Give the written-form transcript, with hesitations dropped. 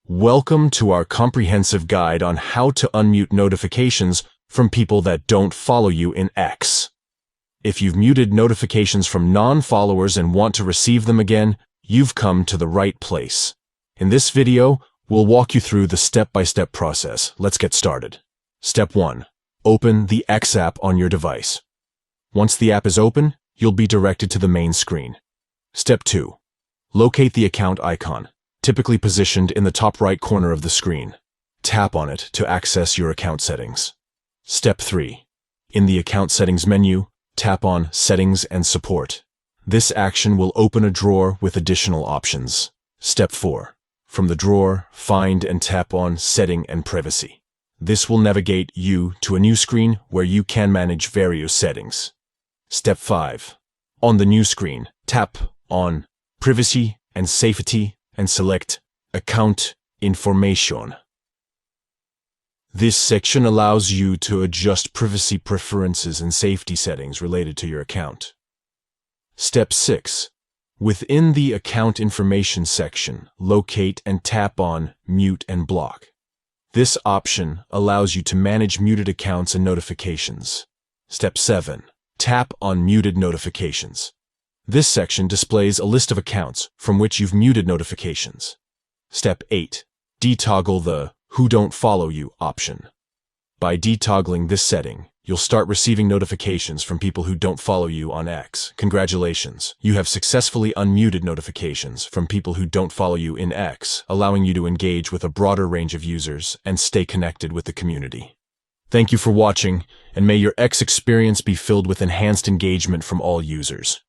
Welcome to our comprehensive guide on how to unmute notifications from people that don't follow you in X. If you've muted notifications from non-followers and want to receive them again, you've come to the right place. In this video, we'll walk you through the step-by-step process. Let's get started. Step 1. Open the X app on your device. Once the app is open, you'll be directed to the main screen. Step 2. Locate the account icon, typically positioned in the top right corner of the screen. Tap on it to access your account settings. Step 3. In the Account Settings menu, tap on Settings and Support. This action will open a drawer with additional options. Step 4. From the drawer, find and tap on Setting and Privacy. This will navigate you to a new screen where you can manage various settings. Step 5. On the new screen, tap on Privacy and Safety and select Account Information. This section allows you to adjust privacy preferences and safety settings related to your account. Step 6. Within the Account Information section, locate and tap on Mute and Block. This option allows you to manage muted accounts and notifications. Step 7. Tap on Muted Notifications. This section displays a list of accounts from which you've muted notifications. Step 8. Detoggle the Who Don't Follow You option. By detoggling this setting, you'll start receiving notifications from people who don't follow you on X. Congratulations, you have successfully unmuted notifications from people who don't follow you in X, allowing you to engage with a broader range of users and stay connected with the community. Thank you for watching, and may your X experience be filled with enhanced engagement from all users.